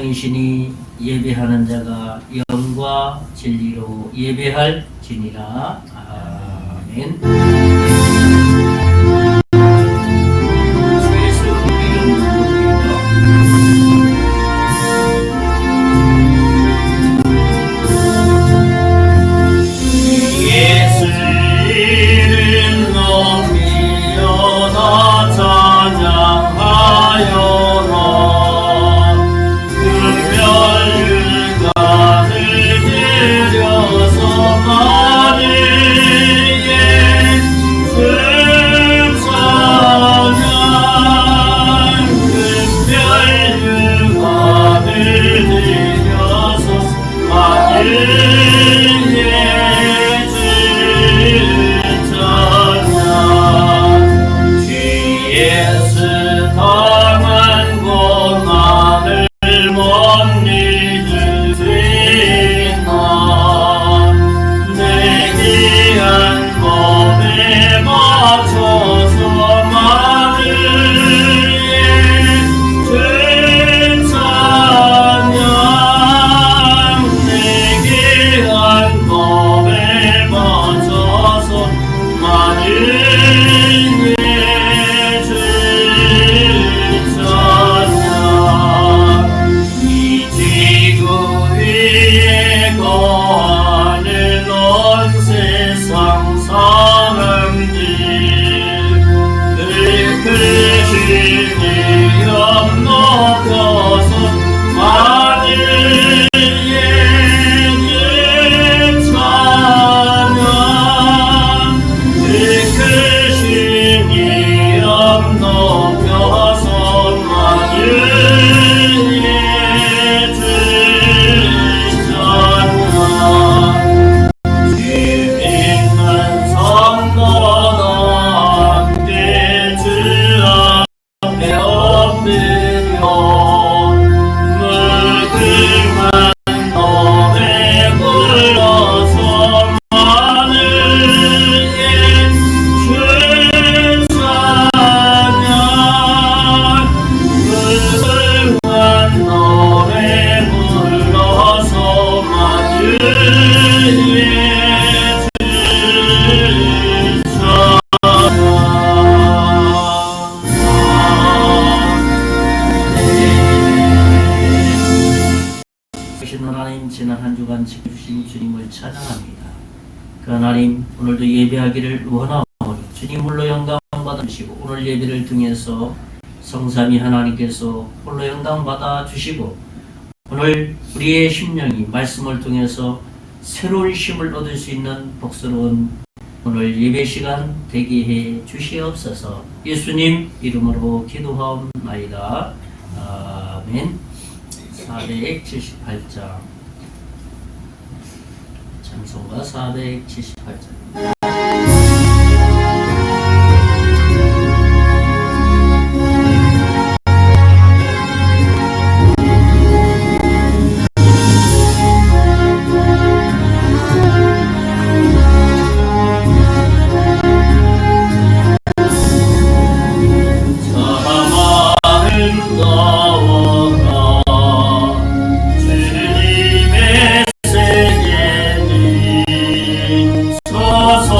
생명이시니 예배하는 자가 영과 진리로 예배할지니라. 아멘. 하나님, 지난 한 주간 지켜주신 주님을 찬양합니다. 그 하나님, 오늘도 예배하기를 원하오니 주님 홀로 영광 받아주시고 오늘 예배를 통해서 성삼위 하나님께서 홀로 영광 받아주시고 오늘 우리의 심령이 말씀을 통해서 새로운 힘을 얻을 수 있는 복스러운 오늘 예배 시간 되게 해 주시옵소서. 예수님 이름으로 기도하옵나이다. 아멘. 478장 찬송가 478장 주님의 세계니 서서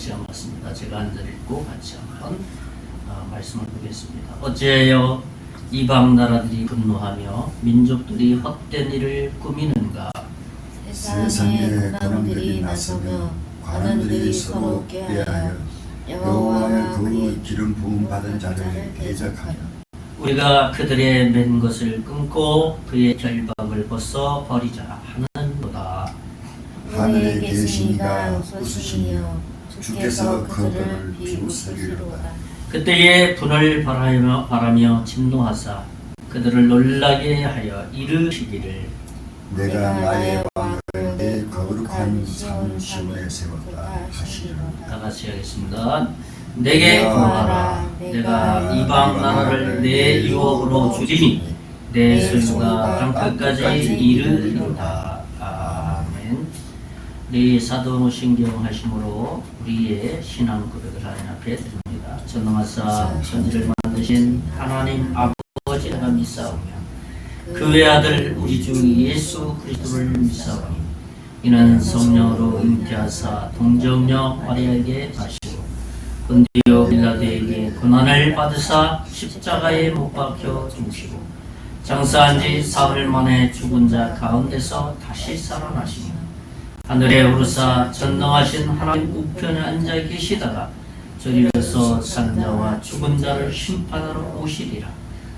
같이 한번 제가 앉아 읽고 같이 한번 말씀을 보겠습니다. 어찌하여 이방 나라들이 분노하며 민족들이 헛된 일을 꾸미는가? 세상에 관원들이 나서며 관원들이 서로 꾀하여 여호와와 그의 기름 부음 받은 자를 대적하며 우리가 그들의 맨 것을 끊고 그의 결박을 벗어 버리자 하는도다. 하늘에 계신 이가 웃으시며 주께서 그들을 비웃으리로다. 그때에 분을 바라며 진노하사 그들을 놀라게 하여 이르시기를 내가 나의 왕을 내 거룩한 성시온에 세웠다 하시리로다. 다 같이 하겠습니다. 내게 구하라. 내가 이방 나라를 내 유업으로 주리니 내 소유가 땅끝까지 이르리로다. 아멘. 우리 사도신경 하심으로 우리의 신앙 고백을 하나님 앞에 드립니다. 전능하사 천지를 만드신 하나님 아버지가 믿사오며 그 외아들 우리 주 예수 그리스도를 믿사오니 이는 성령으로 잉태하사 동정녀 마리아에게 하시고 본디오 빌라도에게 고난을 받으사 십자가에 못 박혀 죽으시고 장사한 지 사흘 만에 죽은 자 가운데서 다시 살아나시며 하늘에 오르사 전능하신 하나님 우편에 앉아 계시다가 저리로서 산 자와 죽은 자를 심판하러 오시리라.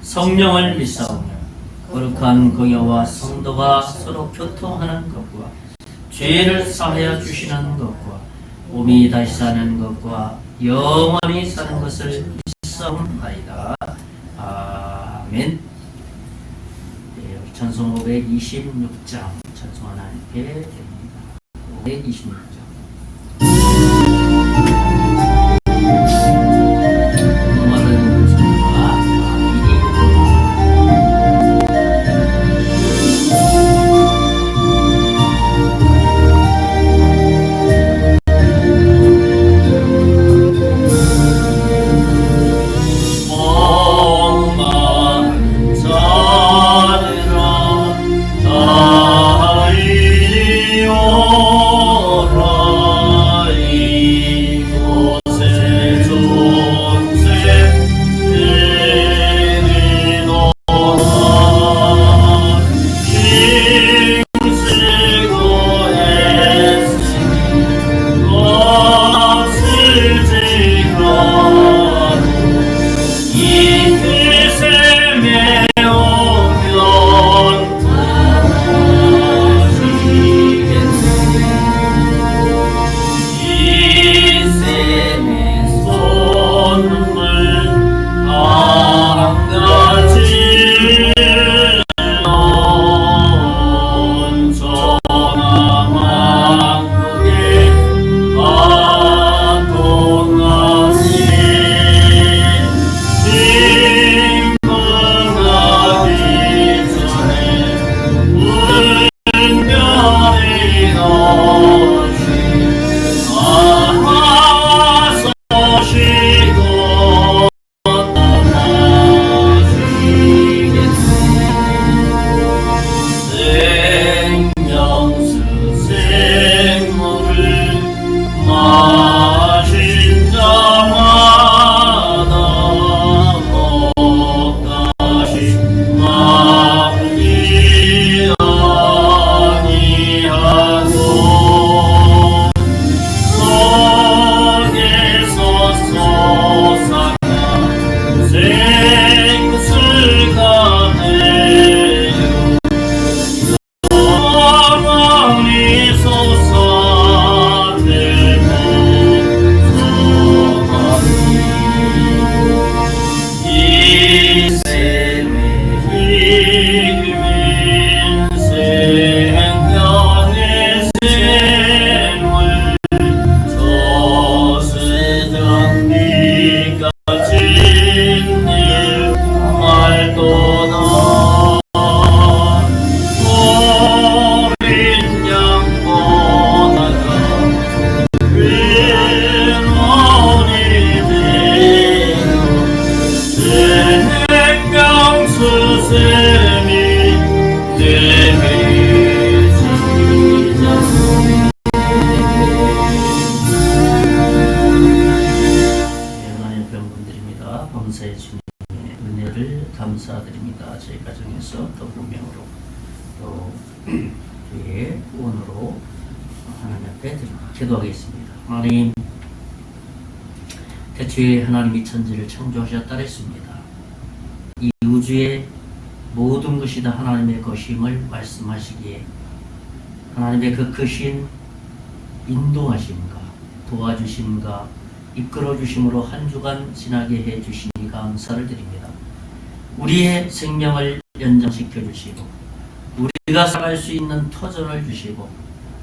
성령을 믿사오며 거룩한 공예와 성도가 서로 교통하는 것과 죄를 사하여 주시는 것과 몸이 다시 사는 것과 영원히 사는 것을 믿사옵나이다. 아멘. 네, 찬송 526장 찬송 하나님께 드립니다. 526장. 달리오라 감사드립니다. 저희 가정에서 또 분명으로 또 교회의 후원으로 하나님 앞에 기도하겠습니다. 하나님, 태초에 하나님이 천지를 창조하셨다 했습니다. 이 우주의 모든 것이 다 하나님의 것임을 말씀하시기에 하나님의 그 크신 인도하심과 도와주심과 이끌어주심으로 한 주간 지나게 해주시니 감사를 드립니다. 우리의 생명을 연장시켜 주시고 우리가 살아갈 수 있는 터전을 주시고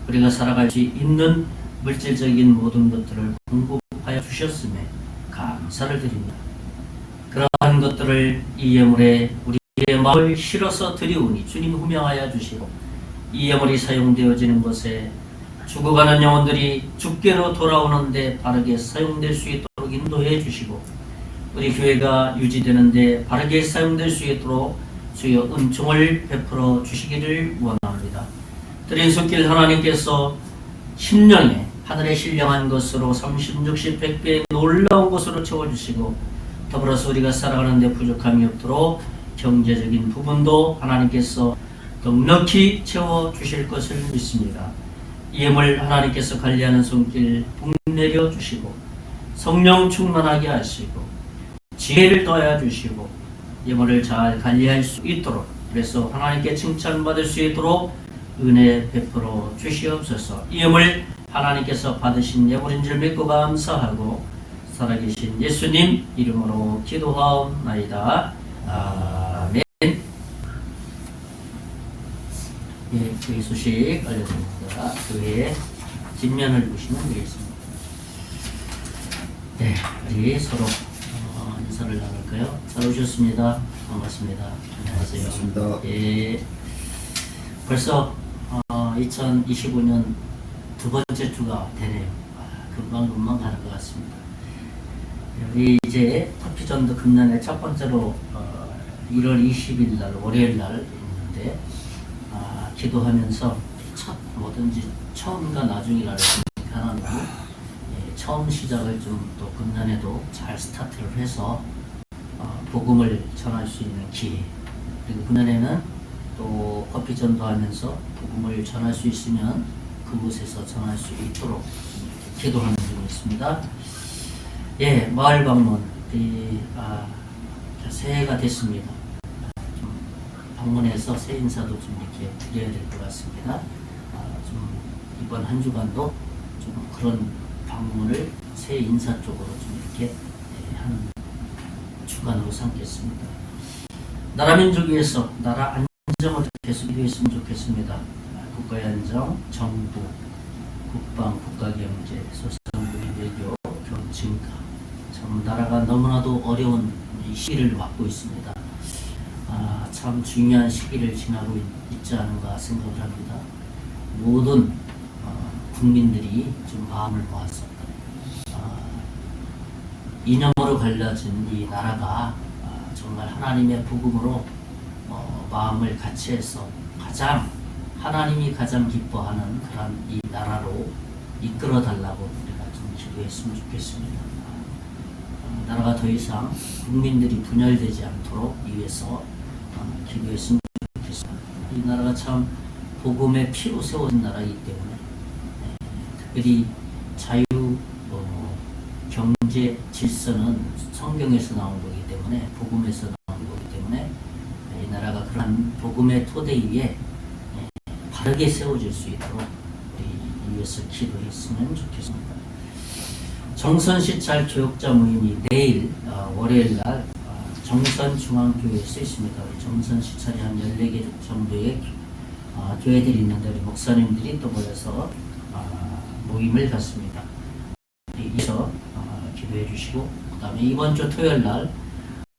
우리가 살아갈 수 있는 물질적인 모든 것들을 공급하여 주셨음에 감사를 드립니다. 그러한 것들을 이 예물에 우리의 마음을 실어서 드리오니 주님 후명하여 주시고 이 예물이 사용되어지는 것에 죽어가는 영혼들이 주께로 돌아오는데 바르게 사용될 수 있도록 인도해 주시고 우리 교회가 유지되는데 바르게 사용될 수 있도록 주여 은총을 베풀어 주시기를 원합니다. 드린 손길 하나님께서 심령에 하늘에 신령한 것으로 30, 60, 100배의 놀라운 것으로 채워주시고 더불어서 우리가 살아가는 데 부족함이 없도록 경제적인 부분도 하나님께서 넉넉히 채워주실 것을 믿습니다. 이 예물 하나님께서 관리하는 손길 복내려 주시고 성령 충만하게 하시고 지혜를 더하여 주시고 예물을 잘 관리할 수 있도록 그래서 하나님께 칭찬받을 수 있도록 은혜 베풀어 주시옵소서. 이 예물 하나님께서 받으신 예물인 줄 믿고 감사하고 살아계신 예수님 이름으로 기도하옵나이다. 아멘. 예, 교회 소식 알려드립니다. 교회의 뒷면을 보시면 되겠습니다. 네, 우리 서로 인사를 나눌까요? 잘 오셨습니다. 반갑습니다. 안녕하세요. 반갑습니다. 예, 벌써 2025년 두 번째 주가 되네요. 금방 가는 것 같습니다. 우리 이제 터키전도 금년의 첫 번째로 1월 20일 날 월요일 날 있는데 기도하면서 뭐든지 처음과 나중이라는 하나님 처음 시작을 좀 또 금년에도 잘 스타트를 해서 복음을 전할 수 있는 기회 그리고 금년에는 또 커피 전도하면서 복음을 전할 수 있으면 그곳에서 전할 수 있도록 기도하는 중에 있습니다. 예, 마을 방문 새해가 됐습니다. 좀 방문해서 새 인사도 좀 이렇게 드려야 될 것 같습니다. 좀 이번 한 주간도 좀 그런 방문을 새 인사 쪽으로 좀 이렇게 하는 주간으로 삼겠습니다. 나라 민족 위해서 나라 안정을 계속 이루었으면 좋겠습니다. 국가의 안정, 정부, 국방, 국가경제, 소상공인, 외교, 경증가 참 나라가 너무나도 어려운 이 시기를 맞고 있습니다. 참 중요한 시기를 지나고 있지 않은가 생각을 합니다. 모든 국민들이 좀 마음을 모아서 이념으로 갈라진 이 나라가 정말 하나님의 복음으로 마음을 같이해서 하나님이 가장 기뻐하는 그런 이 나라로 이끌어 달라고 우리가 좀 기도했으면 좋겠습니다. 나라가 더 이상 국민들이 분열되지 않도록 위해서 기도했으면 좋겠습니다. 이 나라가 참 복음의 피로 세워진 나라이기 때문에 특별히 자유, 경제 질서는 성경에서 나온 거기 때문에 복음에서 나온 거기 때문에 이 나라가 그런 복음의 토대 위에 바르게 세워질 수 있도록 우리 위해서 기도했으면 좋겠습니다. 정선시찰 교육자 모임이 내일 월요일 날 정선중앙교회에서 있습니다. 우리 정선시찰이 한 14개 정도의 교회들이 있는데 우리 목사님들이 또 모여서 모임을 갖습니다. 이서 기도해 주시고 그 다음에 이번 주 토요일 날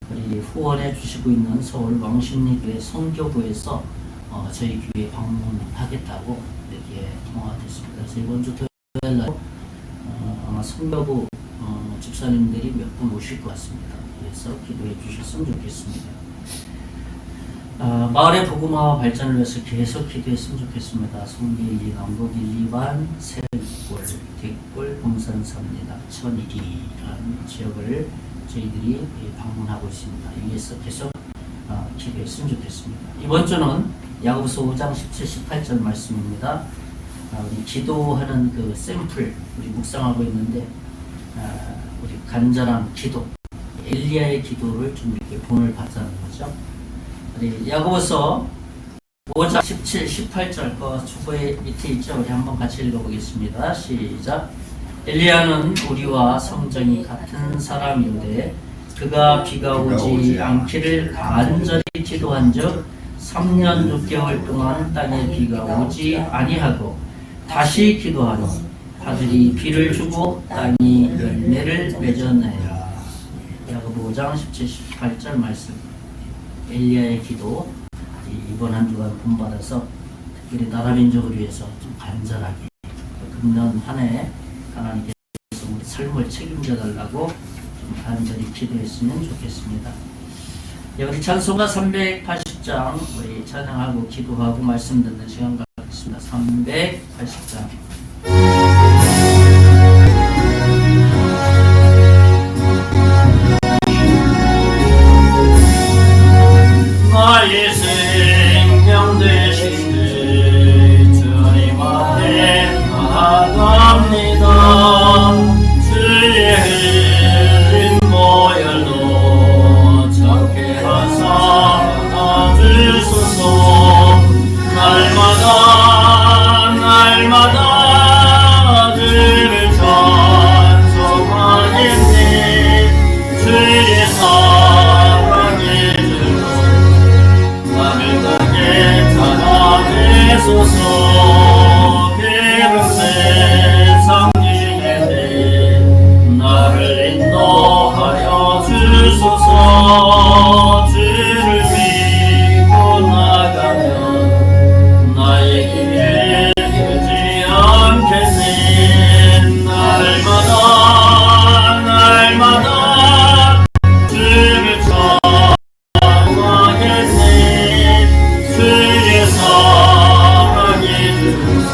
우리 후원해 주시고 있는 서울 왕십리교회 성교부에서 저희 교회 방문하겠다고 이렇게 통화가 됐습니다. 그래서 이번 주 토요일 날 아마 성교부 집사님들이 몇 분 오실 것 같습니다. 그래서 기도해 주셨으면 좋겠습니다. 마을의 복음화 발전을 위해서 계속 기도했으면 좋겠습니다. 송기 1, 2, 남북 1, 2반, 세골, 뒷골, 봉산사입니다. 천일이라는 지역을 저희들이 방문하고 있습니다. 여기에서 계속 기도했으면 좋겠습니다. 이번 주는 야고보서 5장 17, 18절 말씀입니다. 우리 기도하는 그 샘플 우리 묵상하고 있는데 우리 간절한 기도, 엘리야의 기도를 좀 이렇게 본을 받자는 거죠. 우리 야고보서 5장 17, 18절 그 주보의 밑에 있죠. 우리 한번 같이 읽어보겠습니다. 시작. 엘리야는 우리와 성정이 같은 사람인데 그가 비가 오지 않기를 간절히 기도한즉 3년 6개월 동안 땅에 비가 오지 아니하고 다시 기도하니 하늘이 비를 주고 땅이 열매를 맺었나이다. 야고보 5장 17, 18절 말씀. 엘리야의 기도 이번 한 주간 본받아서 특별히 나라 민족을 위해서 좀 간절하게 금년 한 해 하나님께서 우리 삶을 책임져 달라고 좀 간절히 기도했으면 좋겠습니다. 우리 찬송가 380장 우리 찬양하고 기도하고 말씀 듣는 시간 갖겠습니다. 380장. 나의 생명 되신 주님 앞에 나아갑니다. 주의 흘린 보혈로 작게 하사 주소서. 날마다 주를 찬송하겠네. 주의 사랑의 주로 나를 가게 찾아내소서. 괴로운 세상 중에 나를 인도하여 주소서. 주를 믿고 나가면 나의 길을 잃지 않겠네. 날마다 주를 찬송하겠네. 주의 사랑의 주소서.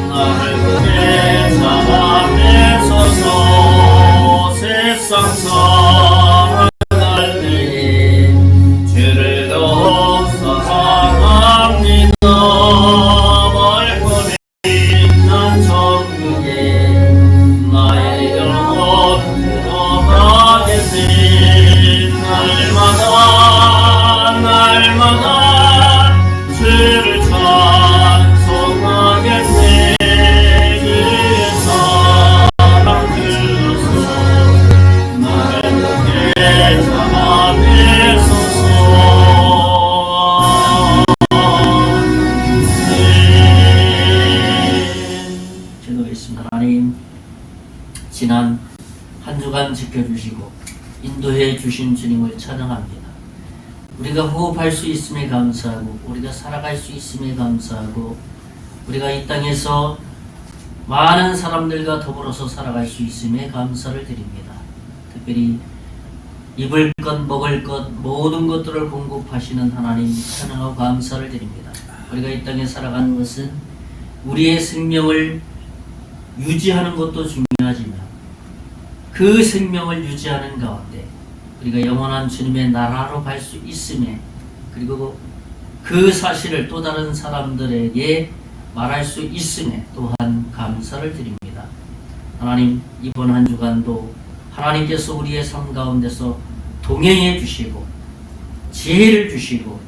나를 크게 잡아내소서. 세상 살아갈 때에 주를 더욱 사랑합니다. 발걸음 난 천국에 나의 영혼 들어가겠네. 날마다 주를 찬송하겠네. 주의 사랑 주소서. 나를 크게 잡아내소서. 기도하겠습니다. 하나님, 지난 한 주간 지켜주시고 인도해 주신 주님을 찬양합니다. 우리가 호흡할 수 있음에 감사하고 우리가 살아갈 수 있음에 감사하고 우리가 이 땅에서 많은 사람들과 더불어서 살아갈 수 있음에 감사를 드립니다. 특별히 입을 것, 먹을 것, 모든 것들을 공급하시는 하나님 찬양하고 감사를 드립니다. 우리가 이 땅에 살아가는 것은 우리의 생명을 유지하는 것도 중요하지만 그 생명을 유지하는 가운데 우리가 영원한 주님의 나라로 갈 수 있음에, 그리고 그 사실을 또 다른 사람들에게 말할 수 있음에 또한 감사를 드립니다. 하나님, 이번 한 주간도 하나님께서 우리의 삶 가운데서 동행해 주시고 지혜를 주시고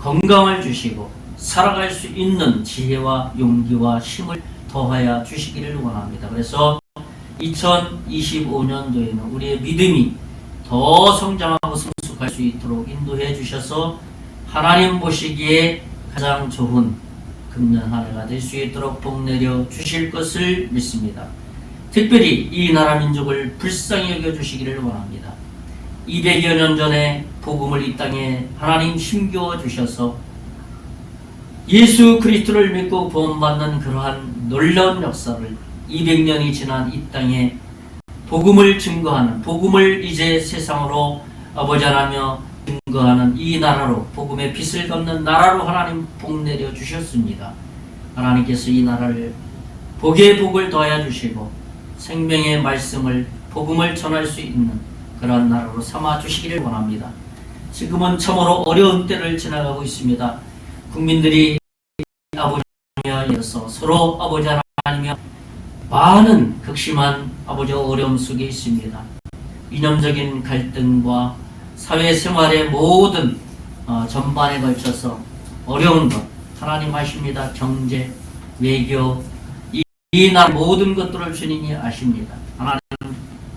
건강을 주시고 살아갈 수 있는 지혜와 용기와 힘을 더하여 주시기를 원합니다. 그래서 2025년도에는 우리의 믿음이 더 성장하고 성숙할 수 있도록 인도해 주셔서 하나님 보시기에 가장 좋은 금년 한 해가 될 수 있도록 복 내려 주실 것을 믿습니다. 특별히 이 나라 민족을 불쌍히 여겨 주시기를 원합니다. 200여 년 전에 복음을 이 땅에 하나님 심겨워 주셔서 예수 그리스도를 믿고 구원받는 그러한 놀라운 역사를 200년이 지난 이 땅에 복음을 증거하는, 복음을 이제 세상으로 전하며 증거하는 이 나라로, 복음의 빛을 갚는 나라로 하나님 복 내려 주셨습니다. 하나님께서 이 나라를 복의 복을 더하여 주시고 생명의 말씀을, 복음을 전할 수 있는 그런 나라로 삼아 주시기를 원합니다. 지금은 참으로 어려운 때를 지나가고 있습니다. 국민들이 아버지여서 서로 아버지 하나님이며 많은 극심한 아버지 어려움 속에 있습니다. 이념적인 갈등과 사회생활의 모든 전반에 걸쳐서 어려운 것 하나님 아십니다. 경제, 외교, 이 나라 모든 것들을 주님이 아십니다. 하나님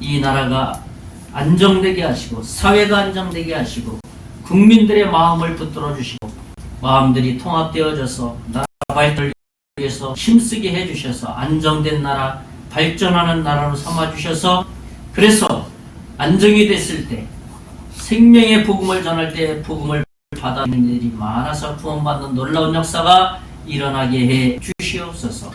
이 나라가 안정되게 하시고 사회가 안정되게 하시고 국민들의 마음을 붙들어 주시고 마음들이 통합되어져서 나라 발전을 위해서 힘쓰게 해주셔서 안정된 나라, 발전하는 나라로 삼아주셔서 그래서 안정이 됐을 때 생명의 복음을 전할 때 복음을 받아들이는 일이 많아서 구원받는 놀라운 역사가 일어나게 해 주시옵소서.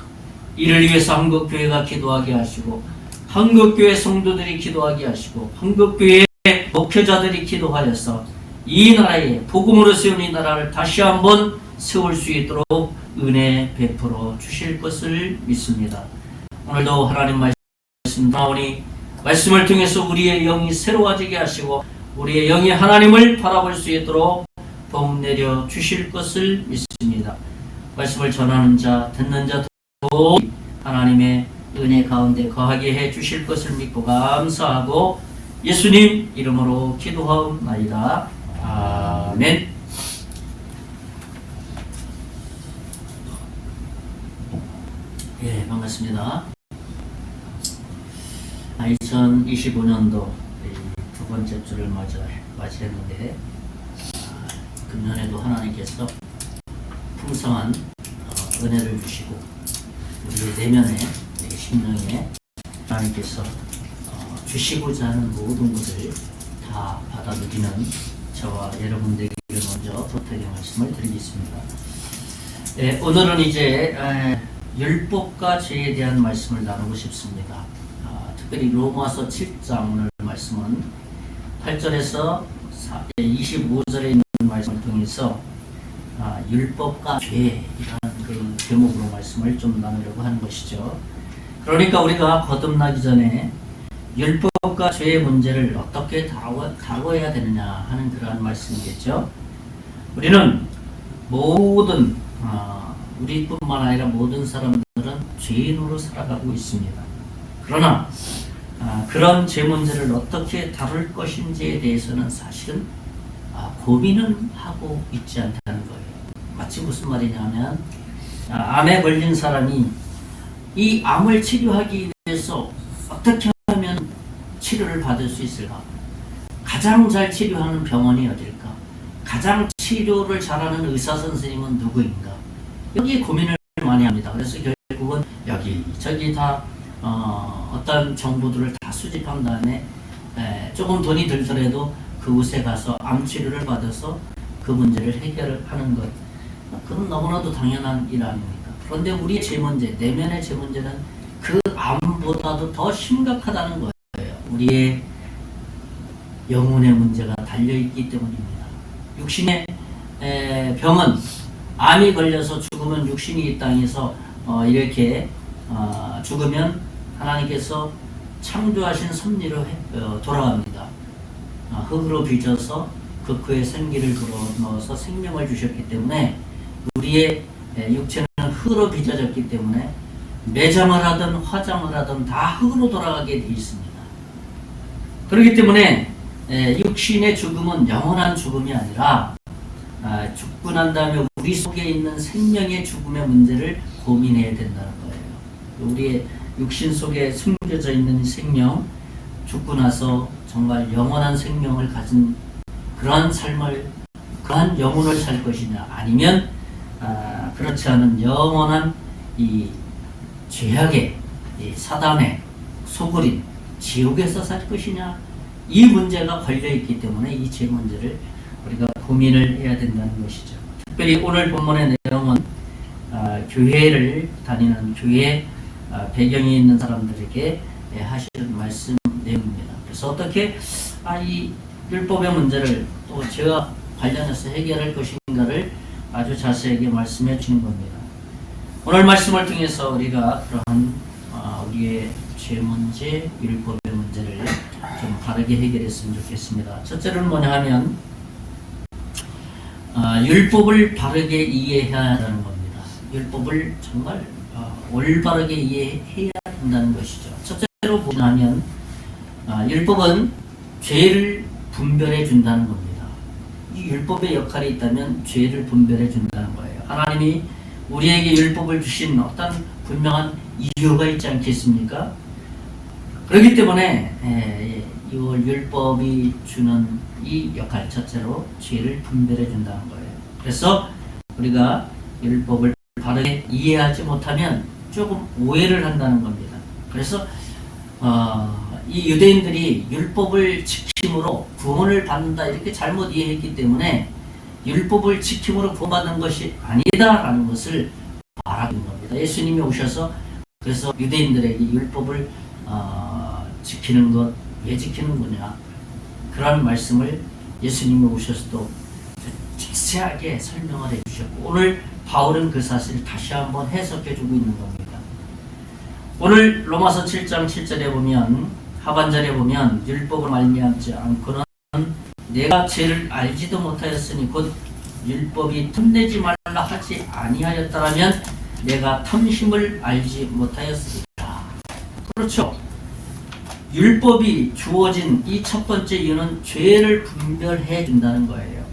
이를 위해서 한국교회가 기도하게 하시고 한국교회 성도들이 기도하게 하시고 한국교회 목회자들이 기도하여서 이 나라에 복음으로 세운 이 나라를 다시 한번 세울 수 있도록 은혜 베풀어 주실 것을 믿습니다. 오늘도 하나님 말씀 나오니 말씀을 통해서 우리의 영이 새로워지게 하시고 우리의 영이 하나님을 바라볼 수 있도록 복 내려 주실 것을 믿습니다. 말씀을 전하는 자, 듣는 자 도 하나님의 은혜 가운데 거하게 해 주실 것을 믿고 감사하고 예수님 이름으로 기도하옵나이다. 아멘. 예, 반갑습니다. 2025년도 두 번째 주를 맞이했는데 금년에도 하나님께서 풍성한 은혜를 주시고 우리의 내면에 심령에 하나님께서 주시고자 하는 모든 것을 다 받아 누리는 저와 여러분들에게 먼저 부탁의 말씀을 드리겠습니다. 오늘은 이제 율법과 죄에 대한 말씀을 나누고 싶습니다. 특별히 로마서 7장 오늘 말씀은 8절에서 25절에 있는 말씀을 통해서 율법과 죄라는 그 제목으로 말씀을 좀 나누려고 하는 것이죠. 그러니까 우리가 거듭나기 전에 율법과 죄의 문제를 어떻게 다뤄야 되느냐 하는 그러한 말씀이겠죠. 우리는 모든 우리뿐만 아니라 모든 사람들은 죄인으로 살아가고 있습니다. 그러나 그런 죄 문제를 어떻게 다룰 것인지에 대해서는 사실은 고민은 하고 있지 않다는 거예요. 마치 무슨 말이냐면 암에 걸린 사람이 이 암을 치료하기 위해서 어떻게 하면 치료를 받을 수 있을까? 가장 잘 치료하는 병원이 어딜까? 가장 치료를 잘하는 의사 선생님은 누구인가? 여기에 고민을 많이 합니다. 그래서 결국은 여기 저기 다 어떤 정보들을 다 수집한 다음에 조금 돈이 들더라도 그곳에 가서 암 치료를 받아서 그 문제를 해결하는 것, 그건 너무나도 당연한 일 아닙니까? 그런데 우리의 죄 문제, 내면의 죄 문제는 그 암보다도 더 심각하다는 거예요. 우리의 영혼의 문제가 달려있기 때문입니다. 육신의 병은 암이 걸려서 죽으면 육신이 이 땅에서 이렇게 죽으면 하나님께서 창조하신 섭리로 돌아갑니다. 흙으로 빚어서 그의 생기를 불어넣어서 생명을 주셨기 때문에 우리의 육체는 흙으로 빚어졌기 때문에 매장을 하든 화장을 하든 다 흙으로 돌아가게 되어 있습니다. 그렇기 때문에 육신의 죽음은 영원한 죽음이 아니라 죽고 난 다음에 우리 속에 있는 생명의 죽음의 문제를 고민해야 된다는 거예요. 우리의 육신 속에 숨겨져 있는 생명, 죽고 나서 정말 영원한 생명을 가진 그러한 삶을, 그러한 영혼을 살 것이냐, 아니면 그렇지 않은 영원한 이 죄악의 이 사단의 소굴인 지옥에서 살 것이냐, 이 문제가 걸려있기 때문에 이 죄 문제를 우리가 고민을 해야 된다는 것이죠. 특별히 오늘 본문의 내용은 교회를 다니는 교회 배경이 있는 사람들에게 하시는 말씀 내용입니다. 그래서 어떻게 이 율법의 문제를 또 죄와 관련해서 해결할 것인가를 아주 자세하게 말씀해 주는 겁니다. 오늘 말씀을 통해서 우리가 그러한 우리의 죄 문제, 율법의 문제를 좀 바르게 해결했으면 좋겠습니다. 첫째는 뭐냐 하면 율법을 바르게 이해해야 한다는 겁니다. 율법을 정말 올바르게 이해해야 한다는 것이죠. 첫째로 보면 율법은 죄를 분별해 준다는 겁니다. 이 율법의 역할이 있다면 죄를 분별해 준다는 거예요. 하나님이 우리에게 율법을 주신 어떤 분명한 이유가 있지 않겠습니까? 그렇기 때문에 이 율법이 주는 이 역할, 첫째로 죄를 분별해 준다는 거예요. 그래서 우리가 율법을 바르게 이해하지 못하면 조금 오해를 한다는 겁니다. 그래서 이 유대인들이 율법을 지킴으로 구원을 받는다 이렇게 잘못 이해했기 때문에 율법을 지킴으로 구원받는 것이 아니다라는 것을 말하는 겁니다. 예수님이 오셔서 그래서 유대인들에게 율법을 지키는 것 왜 지키는구냐, 그런 말씀을 예수님이 오셔서도 자세하게 설명을 해주셨고, 오늘 바울은 그 사실을 다시 한번 해석해주고 있는 겁니다. 오늘 로마서 7장 7절에 보면, 하반절에 보면 율법을 말미암지 않고는 내가 죄를 알지도 못하였으니 곧 율법이 탐내지 말라 하지 아니하였다라면 내가 탐심을 알지 못하였으리라. 그렇죠. 율법이 주어진 이 첫 번째 이유는 죄를 분별해 준다는 거예요.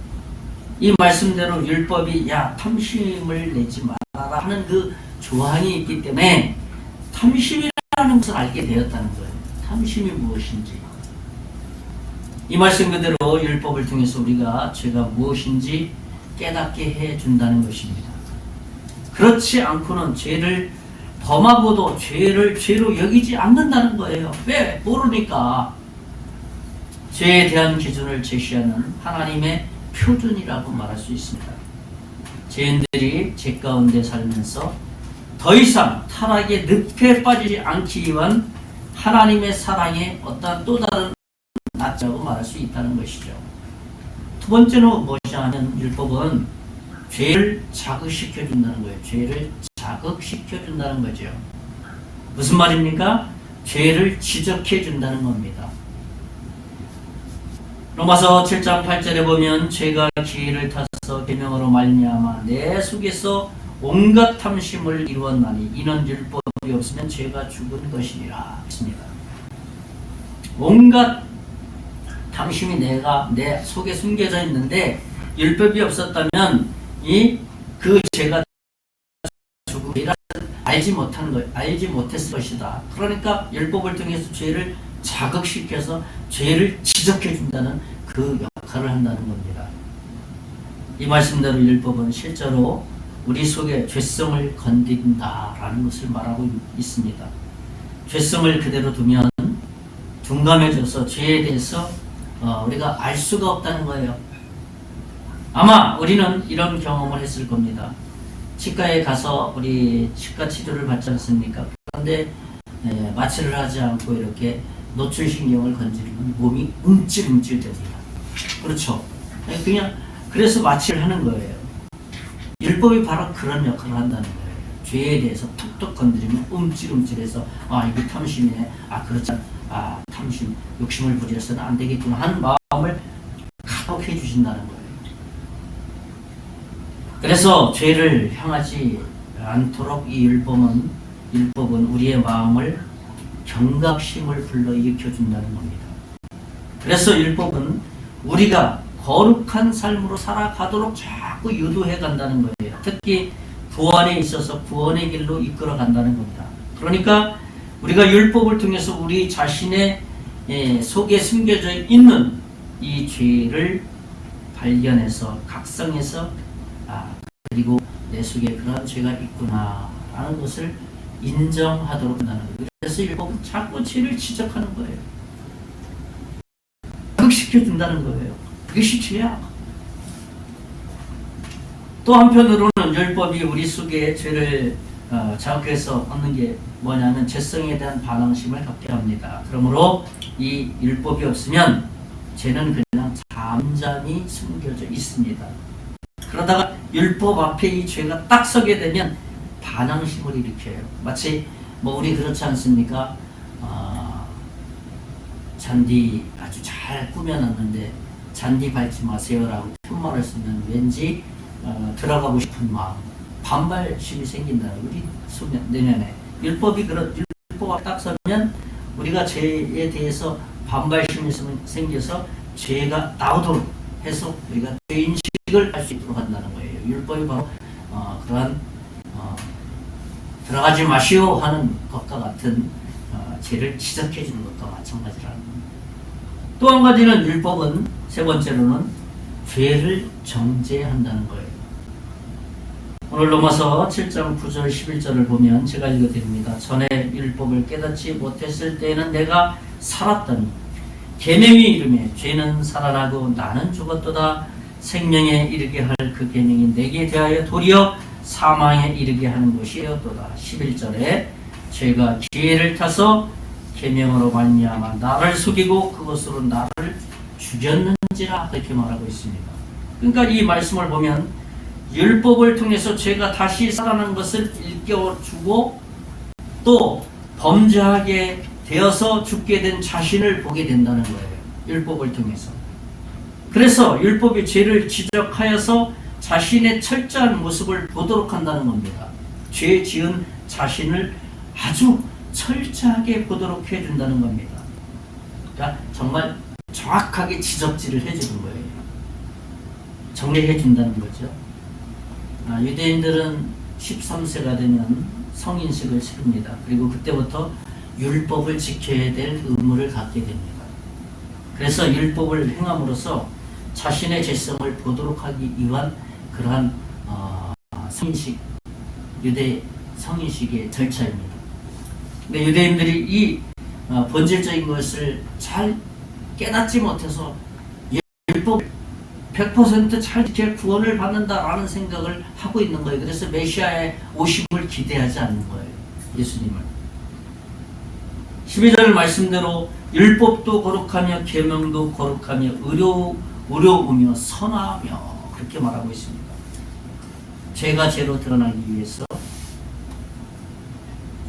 이 말씀대로 율법이 탐심을 내지 말아라 하는 그 조항이 있기 때문에 탐심이라는 것을 알게 되었다는 거예요. 탐심이 무엇인지. 이 말씀 그대로 율법을 통해서 우리가 죄가 무엇인지 깨닫게 해 준다는 것입니다. 그렇지 않고는 죄를 범하고도 죄를 죄로 여기지 않는다는 거예요. 왜? 모르니까. 죄에 대한 기준을 제시하는 하나님의 표준이라고 말할 수 있습니다. 죄인들이 죄 가운데 살면서 더 이상 타락의 늪에 빠지지 않기 위한 하나님의 사랑의 어떤 또 다른 낯이라고 말할 수 있다는 것이죠. 두 번째로 무엇이냐 하면 율법은 죄를 자극시켜 준다는 거예요. 죄를 자극시켜 준다는 거죠. 무슨 말입니까? 죄를 지적해 준다는 겁니다. 로마서 7장 8절에 보면 죄가 기회를 타서 계명으로 말미암아 내 속에서 온갖 탐심을 이루었나니 이는 율법이 없으면 죄가 죽은 것이니라 했습니다. 온갖 탐심이 내 속에 숨겨져 있는데 율법이 없었다면 그 죄가 죽음이라 알지 못했을 것이다. 그러니까 율법을 통해서 죄를 자극시켜서 죄를 지적해 준다는 그 역할을 한다는 겁니다. 이 말씀대로 율법은 실제로 우리 속에 죄성을 건든다라는 것을 말하고 있습니다. 죄성을 그대로 두면 둔감해져서 죄에 대해서 우리가 알 수가 없다는 거예요. 아마 우리는 이런 경험을 했을 겁니다. 치과에 가서 우리 치과 치료를 받지 않습니까? 그런데 마취를 하지 않고 이렇게 노출신경을 건드리면 몸이 움찔움찔 됩니다. 그렇죠? 그냥 그래서 마취를 하는 거예요. 율법이 바로 그런 역할을 한다는 거예요. 죄에 대해서 툭툭 건드리면 움찔움찔해서 이게 탐심이네. 그렇지 않아. 탐심, 욕심을 부려서는 안 되겠구나 하는 마음을 가독해 주신다는 거예요. 그래서 죄를 향하지 않도록 이 율법은 우리의 마음을 경각심을 불러일으켜 준다는 겁니다. 그래서 율법은 우리가 거룩한 삶으로 살아가도록 자꾸 유도해 간다는 거예요. 특히 구원에 있어서 구원의 길로 이끌어 간다는 겁니다. 그러니까 우리가 율법을 통해서 우리 자신의 속에 숨겨져 있는 이 죄를 발견해서 각성해서 그리고 내 속에 그러한 죄가 있구나 라는 것을 인정하도록 한다는 거예요. 그래서 율법은 자꾸 죄를 지적하는 거예요. 자극시켜준다는 거예요. 그것이 죄야. 또 한편으로는 율법이 우리 속에 죄를 자극해서 얻는 게 뭐냐면 죄성에 대한 반항심을 갖게 합니다. 그러므로 이 율법이 없으면 죄는 그냥 잠잠히 숨겨져 있습니다. 그러다가 율법 앞에 이 죄가 딱 서게 되면 반항심을 일으켜요. 마치 우리 그렇지 않습니까? 잔디 아주 잘 꾸며놨는데 잔디 밟지 마세요라고 편말을 쓰면 왠지 들어가고 싶은 마음, 반발심이 생긴다. 우리 내면에 율법이 딱 서면 우리가 죄에 대해서 반발심이 생겨서 죄가 나오도록 해서 우리가 죄인식을 할 수 있도록 한다는 거예요. 율법이 바로 그러한 들어가지 마시오 하는 것과 같은 죄를 지적해 주는 것과 마찬가지라는 겁니다. 또 한 가지는 율법은 세 번째로는 죄를 정죄한다는 거예요. 오늘 로마서 7장 9절 11절을 보면 제가 읽어드립니다. 전에 율법을 깨닫지 못했을 때에는 내가 살았더니 계명이 이르매 죄는 살아나고 나는 죽었도다. 생명에 이르게 할 그 계명이 내게 대하여 도리어 사망에 이르게 하는 것이었도다. 11절에 죄가 기회를 타서 계명으로 말미암아 나를 속이고 그것으로 나를 죽였는지라 그렇게 말하고 있습니다. 그러니까 이 말씀을 보면 율법을 통해서 죄가 다시 살아난 것을 일깨워주고 또 범죄하게 되어서 죽게 된 자신을 보게 된다는 거예요. 율법을 통해서. 그래서 율법이 죄를 지적하여서 자신의 철저한 모습을 보도록 한다는 겁니다. 죄 지은 자신을 아주 철저하게 보도록 해준다는 겁니다. 그러니까 정말 정확하게 지적질을 해주는 거예요. 정리해준다는 거죠. 유대인들은 13세가 되면 성인식을 치릅니다. 그리고 그때부터 율법을 지켜야 될 의무를 갖게 됩니다. 그래서 율법을 행함으로써 자신의 죄성을 보도록 하기 위한 그러한 성인식, 유대 성인식의 절차입니다. 근데 유대인들이 이 본질적인 것을 잘 깨닫지 못해서 율법 100% 잘 지켜 구원을 받는다라는 생각을 하고 있는 거예요. 그래서 메시아의 오심을 기대하지 않는 거예요. 예수님을. 12절 말씀대로 율법도 거룩하며 계명도 거룩하며 의로우며 선하며 그렇게 말하고 있습니다. 죄가 죄로 드러나기 위해서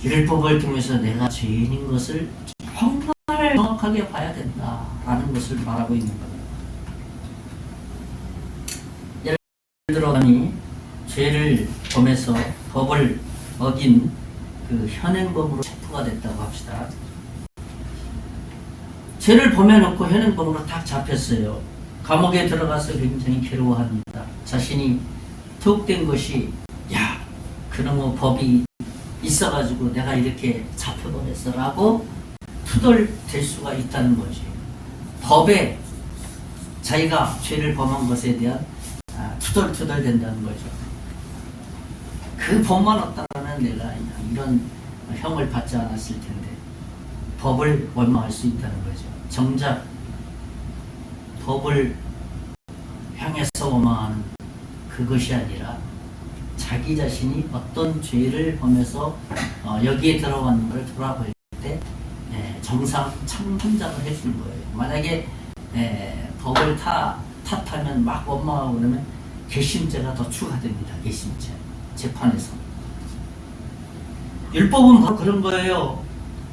율법을 통해서 내가 죄인인 것을 정말 정확하게 봐야 된다라는 것을 말하고 있는 겁니다. 예를 들어 죄를 범해서 법을 어긴 그 현행범으로 체포가 됐다고 합시다. 죄를 범해놓고 현행범으로 딱 잡혔어요. 감옥에 들어가서 굉장히 괴로워합니다. 자신이 투옥된 것이 그놈의 법이 있어가지고 내가 이렇게 잡혀버렸어 라고 투덜댈 수가 있다는 거지. 법에 자기가 죄를 범한 것에 대한 투덜투덜 된다는 거죠. 그 법만 없다면 내가 이런 형을 받지 않았을 텐데 법을 원망할 수 있다는 거죠. 정작 법을 향해서 원망하는 그것이 아니라 자기 자신이 어떤 죄를 범해서 여기에 들어가는 걸 돌아볼 때 정상 참작을 해주는 거예요. 만약에 법을 탓하면 막 원망하고 그러면 괘씸죄가 더 추가됩니다. 괘씸죄 재판에서. 율법은 바로 그런 거예요.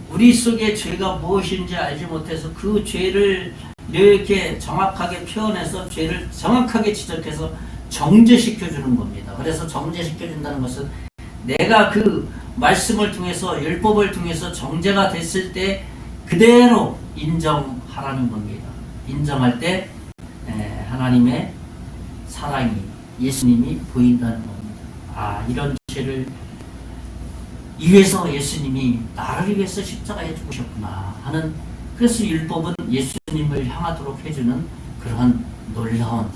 우리 속에 죄가 무엇인지 알지 못해서 그 죄를 이렇게 정확하게 표현해서 죄를 정확하게 지적해서 정죄시켜주는 겁니다. 그래서 정죄시켜준다는 것은 내가 그 말씀을 통해서 율법을 통해서 정죄가 됐을 때 그대로 인정하라는 겁니다. 인정할 때 하나님의 사랑이 예수님이 보인다는 겁니다. 이런 죄를 위해서 예수님이 나를 위해서 십자가에 죽으셨구나 하는, 그래서 율법은 예수님을 향하도록 해주는 그러한 놀라운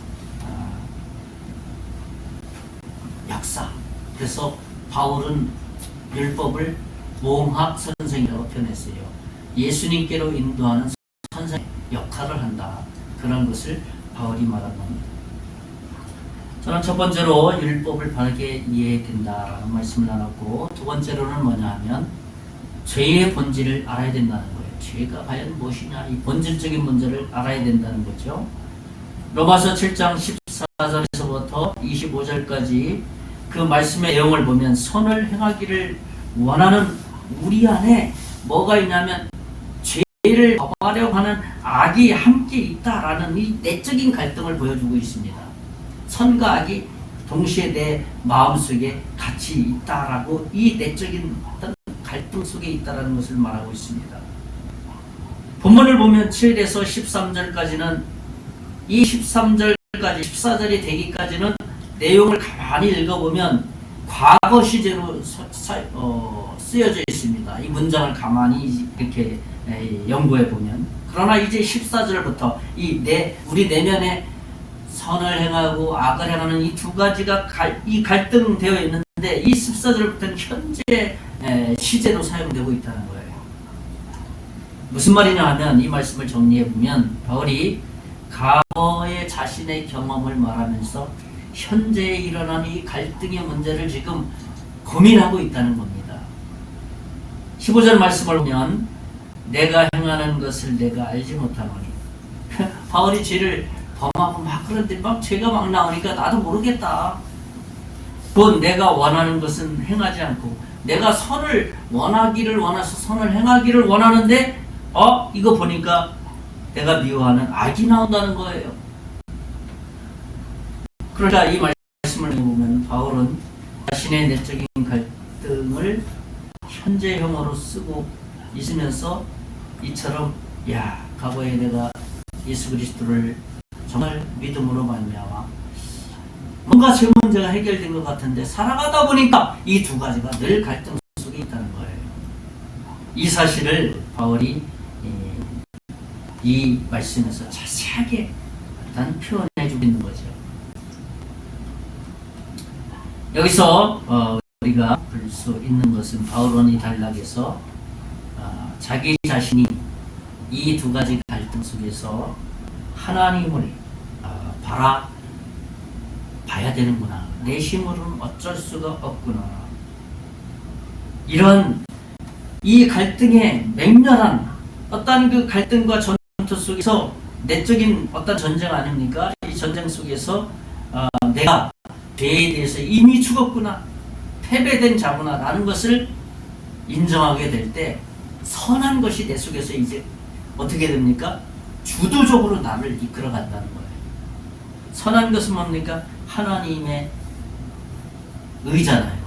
역사. 그래서 바울은 율법을 모험학 선생이라고 표현했어요. 예수님께로 인도하는 선생 역할을 한다. 그런 것을 바울이 말한 겁니다. 저는 첫 번째로 율법을 바르게 이해해야 된다라는 말씀을 나눴고, 두 번째로는 뭐냐 하면 죄의 본질을 알아야 된다는 거예요. 죄가 과연 무엇이냐, 이 본질적인 문제를 알아야 된다는 거죠. 로마서 7장 14절에서부터 25절까지 그 말씀의 내용을 보면 선을 행하기를 원하는 우리 안에 뭐가 있냐면 죄를 범하려고 하는 악이 함께 있다라는 이 내적인 갈등을 보여주고 있습니다. 선과 악이 동시에 내 마음속에 같이 있다라고 이 내적인 어떤 갈등 속에 있다라는 것을 말하고 있습니다. 본문을 보면 7에서 13절까지는 이 13절까지 14절이 되기까지는 내용을 가만히 읽어보면 과거 시제로 쓰여져 있습니다. 이 문장을 가만히 이렇게 연구해 보면. 그러나 이제 14절부터 우리 내면에 선을 행하고 악을 행하는 이 두 가지가 갈등되어 있는데 이 14절부터는 현재 시제로 사용되고 있다는 거예요. 무슨 말이냐 하면 이 말씀을 정리해 보면 바울이 과거의 자신의 경험을 말하면서 현재에 일어난 이 갈등의 문제를 지금 고민하고 있다는 겁니다. 15절 말씀을 보면 내가 행하는 것을 내가 알지 못하노니 바울이 죄를 범하고 막 그런데 막 죄가 막 나오니까 나도 모르겠다. 곧 내가 원하는 것은 행하지 않고 내가 선을 원하기를 원해서 선을 행하기를 원하는데 이거 보니까 내가 미워하는 악이 나온다는 거예요. 그러니까 이 말씀을 보면 바울은 자신의 내적인 갈등을 현재형으로 쓰고 있으면서 이처럼 과거에 내가 예수 그리스도를 정말 믿음으로 말미암아 뭔가 제 문제가 해결된 것 같은데 살아가다 보니까 이 두 가지가 늘 갈등 속에 있다는 거예요. 이 사실을 바울이 이 말씀에서 자세하게 일단 표현해주고 있는 거죠. 여기서 우리가 볼 수 있는 것은 바울은 이 단락에서 자기 자신이 이 두 가지 갈등 속에서 하나님을 바라봐야 되는구나. 내 힘으로는 어쩔 수가 없구나. 이런 이 갈등의 맹렬한 어떤 그 갈등과 전투 속에서 내적인 어떤 전쟁 아닙니까? 이 전쟁 속에서 내가 죄에 대해서 이미 죽었구나, 패배된 자구나 라는 것을 인정하게 될 때 선한 것이 내 속에서 이제 어떻게 됩니까? 주도적으로 나를 이끌어 간다는 거예요. 선한 것은 뭡니까? 하나님의 의잖아요.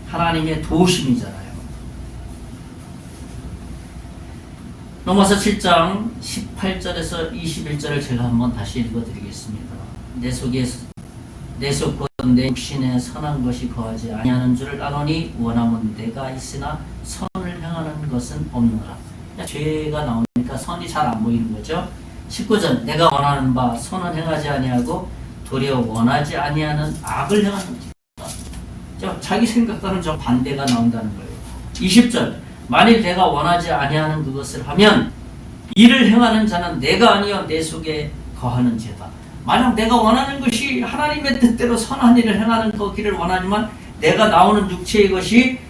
하나님의 도우심이잖아요. 로마서 7장 18절에서 21절을 제가 한번 다시 읽어드리겠습니다. 내 속곧 내 육신에 선한 것이 거하지 아니하는 줄을 아노니 원함은 내가 있으나 선을 행하는 것은 없노라. 죄가 나오니까 선이 잘 안 보이는 거죠. 19절 내가 원하는 바 선은 행하지 아니하고 도리어 원하지 아니하는 악을 행하는 자, 자기 생각과는 좀 반대가 나온다는 거예요. 20절 만일 내가 원하지 아니하는 그것을 하면 이를 행하는 자는 내가 아니여 내 속에 거하는 죄다. 만약 내가 원하는 것이 하나님의 뜻대로 선한 일을 행하는 거기를 원하지만 내가 나오는 육체의 것이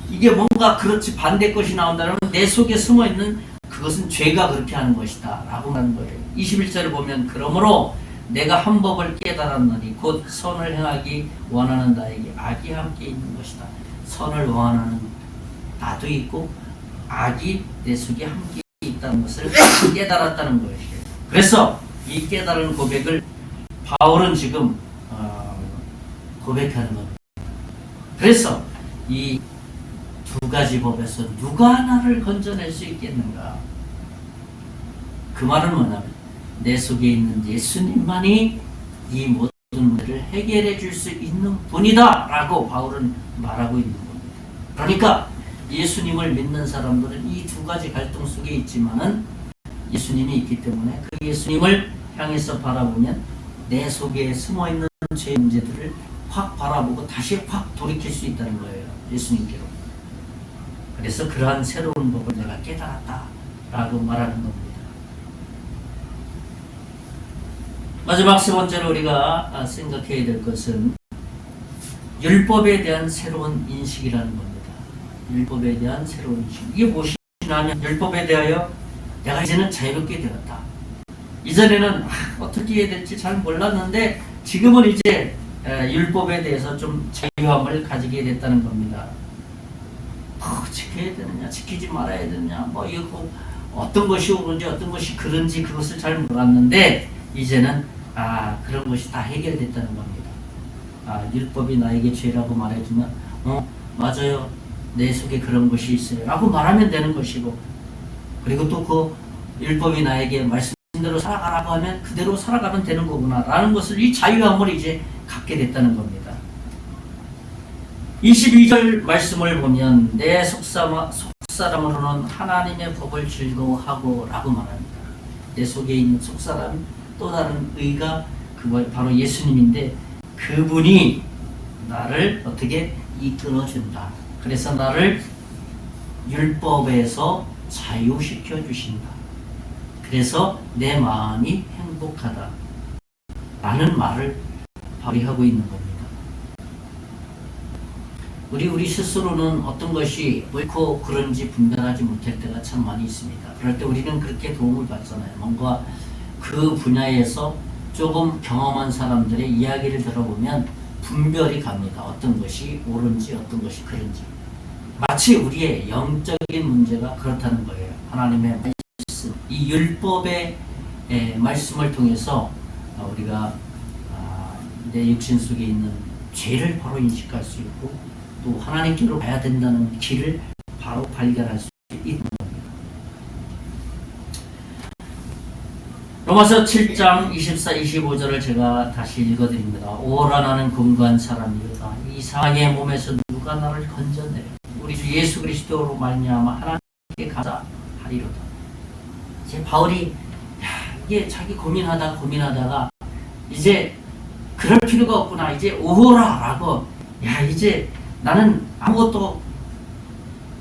이게 뭔가 그렇지 반대 것이 나온다면 내 속에 숨어있는 그것은 죄가 그렇게 하는 것이다 라고 하는 거예요. 21절을 보면 그러므로 내가 한 법을 깨달았노니 곧 선을 행하기 원하는 나에게 악이 함께 있는 것이다. 선을 원하는 나도 있고 악이 내 속에 함께 있다는 것을 깨달았다는 거예요. 그래서 이 깨달은 고백을 바울은 지금 고백하는 겁니다. 그래서 이 두 가지 법에서 누가 나를 건져낼 수 있겠는가? 그 말은 뭐냐면 내 속에 있는 예수님만이 이 모든 문제를 해결해 줄 수 있는 분이다 라고 바울은 말하고 있는 겁니다. 그러니까 예수님을 믿는 사람들은 이 두 가지 갈등 속에 있지만은 예수님이 있기 때문에 그 예수님을 향해서 바라보면 내 속에 숨어있는 죄 문제들을 확 바라보고 다시 확 돌이킬 수 있다는 거예요. 예수님께로. 그래서 그러한 새로운 법을 내가 깨달았다 라고 말하는 겁니다. 마지막 세 번째로 우리가 생각해야 될 것은 율법에 대한 새로운 인식이라는 겁니다. 율법에 대한 새로운 인식. 이게 무엇이냐면 율법에 대하여 내가 이제는 자유롭게 되었다. 이전에는 어떻게 해야 될지 잘 몰랐는데 지금은 이제 율법에 대해서 좀 자유함을 가지게 됐다는 겁니다. 지켜야 되느냐, 지키지 말아야 되느냐, 뭐 이거 어떤 것이 옳은지 어떤 것이 그른지 그것을 잘 몰랐는데 이제는 그런 것이 다 해결됐다는 겁니다. 율법이 나에게 죄라고 말해주면 맞아요, 내 속에 그런 것이 있어요 라고 말하면 되는 것이고, 그리고 또 그 율법이 나에게 말씀대로 살아가라고 하면 그대로 살아가면 되는 거구나 라는 것을, 이 자유함을 이제 갖게 됐다는 겁니다. 22절 말씀을 보면 내 속사람으로는 하나님의 법을 즐거워하고 라고 말합니다. 내 속에 있는 속사람, 또 다른 의가 바로 예수님인데, 그분이 나를 어떻게 이끌어준다. 그래서 나를 율법에서 자유시켜 주신다. 그래서 내 마음이 행복하다 라는 말을 발휘하고 있는 겁니다. 우리 스스로는 어떤 것이 옳고 그른지 분별하지 못할 때가 참 많이 있습니다. 그럴 때 우리는 그렇게 도움을 받잖아요. 뭔가 그 분야에서 조금 경험한 사람들의 이야기를 들어보면 분별이 갑니다. 어떤 것이 옳은지 어떤 것이 그른지. 마치 우리의 영적인 문제가 그렇다는 거예요. 하나님의 말씀, 이 율법의 말씀을 통해서 우리가 내 육신 속에 있는 죄를 바로 인식할 수 있고, 또 하나님께로 가야 된다는 길을 바로 발견할 수 있는 겁니다. 로마서 7장 24, 25절을 제가 다시 읽어드립니다. 오라 나는 금관 사람이로다. 이 상의 몸에서 누가 나를 건져내려. 우리 주 예수 그리스도로 말미암아 하나님께 감사하리로다. 이제 바울이 이게 자기 고민하다가 이제 그럴 필요가 없구나. 이제 오라 라고, 이제 나는 아무것도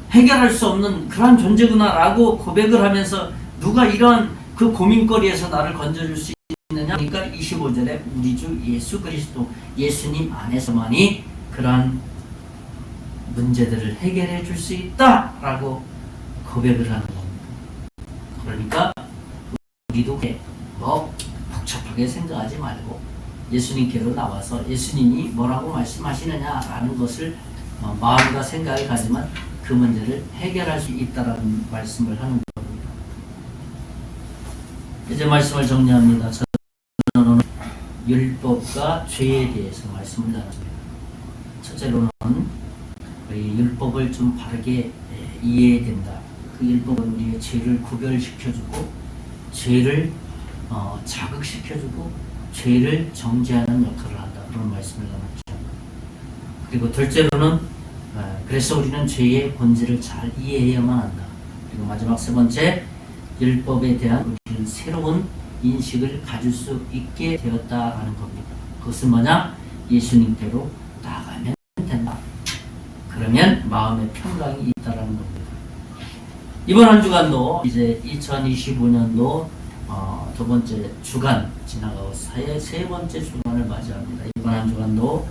해결할 수 없는 그런 존재구나 라고 고백을 하면서, 누가 이런 그 고민거리에서 나를 건져줄 수 있느냐? 그러니까 25절에 우리 주 예수 그리스도, 예수님 안에서만이 그러한 문제들을 해결해 줄 수 있다 라고 고백을 하는 겁니다. 그러니까 우리도 뭐 복잡하게 생각하지 말고 예수님께로 나와서 예수님이 뭐라고 말씀하시느냐라는 것을 마음과 생각이 가지만 그 문제를 해결할 수 있다라는 말씀을 하는 겁니다. 이제 말씀을 정리합니다. 저는 오늘 율법과 죄에 대해서 말씀을 나눴습니다. 첫째로는 이 율법을 좀 바르게 이해해야 된다. 그 율법은 우리의 죄를 구별시켜주고, 죄를 자극시켜주고, 죄를 정죄하는 역할을 한다. 그런 말씀을 나눴죠. 그리고 둘째로는 그래서 우리는 죄의 본질을 잘 이해해야만 한다. 그리고 마지막 세 번째, 율법에 대한 우리는 새로운 인식을 가질 수 있게 되었다라는 겁니다. 그것은 뭐냐? 예수님께로 나아가면 된다. 그러면 마음의 평강이 있다라는 겁니다. 이번 한 주간도 이제 2025년도 두 번째 주간 지나가고 세 번째 주간을 맞이합니다. 이번 한 주간도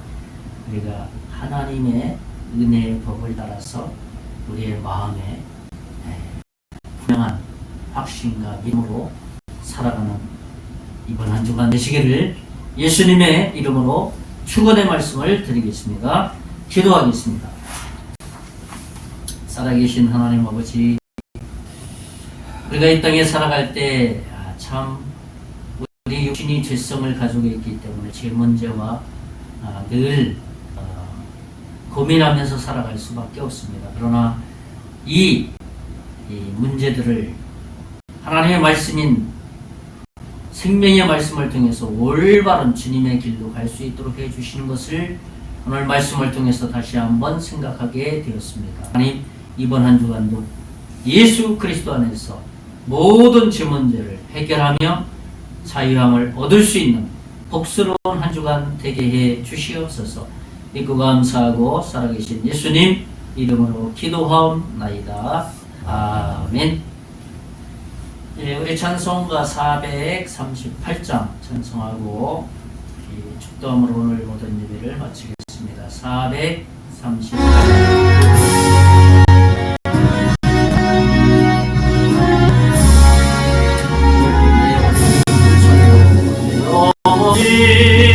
우리가 하나님의 은혜의 법을 따라서 우리의 마음에 분명한 확신과 믿음으로 살아가는 이번 한 주간 되시기를 예수님의 이름으로 축원의 말씀을 드리겠습니다. 기도하겠습니다. 살아계신 하나님 아버지, 우리가 이 땅에 살아갈 때 참 우리 육신이 죄성을 가지고 있기 때문에 죄 문제와 늘 고민하면서 살아갈 수밖에 없습니다. 그러나 이 문제들을 하나님의 말씀인 생명의 말씀을 통해서 올바른 주님의 길로 갈 수 있도록 해주시는 것을 오늘 말씀을 통해서 다시 한번 생각하게 되었습니다. 하나님, 이번 한 주간도 예수 그리스도 안에서 모든 죄 문제를 해결하며 자유함을 얻을 수 있는 복스러운 한 주간 되게 해 주시옵소서. 믿고 감사하고 살아계신 예수님 이름으로 기도하옵나이다. 아멘. 우리 찬송가 438장 찬송하고 축도함으로 오늘 모든 예배를 마치겠습니다. 438장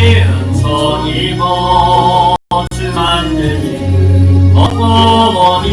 은총이 거주 만들리 어머니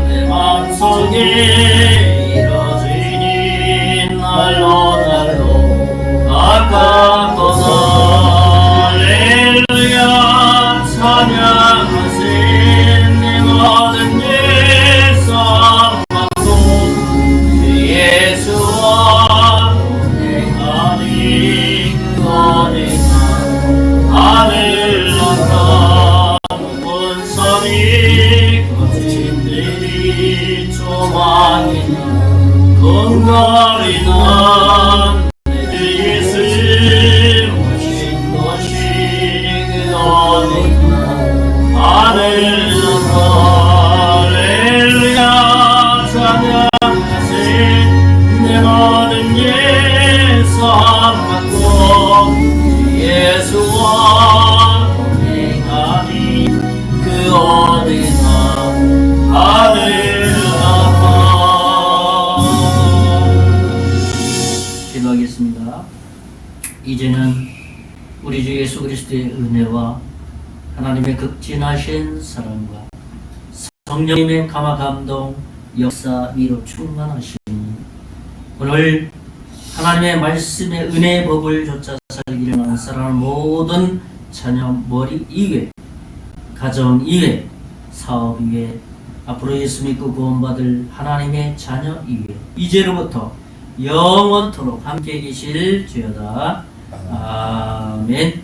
내 마음속에 이루어지니 날로 날로 가깝도다. 할렐루야 찬양하세. 내 모든 죄사 받고 예수와 동행하니 그어내가 하늘 나라 문선이 거친들이 조망이나 건거리는 내 예수 오신 것이 그어내가 하늘 나라. 할렐루야 찬양하세. 내 모든 예사 받고 예수와 동행하니 그 어디나 하늘 나라. 기도하겠습니다. 이제는 우리 주 예수 그리스도의 은혜와 하나님의 극진하신 사랑과 성령님의 감화 감동 역사 위로 충만하시니 오늘 하나님의 말씀의 은혜의 법을 좇아 살기를 원하는 모든 자녀 머리 이외, 가정 이외, 사업 이외, 앞으로 예수 믿고 구원받을 하나님의 자녀 이외, 이제로부터 영원토록 함께 계실 주여다. 아멘.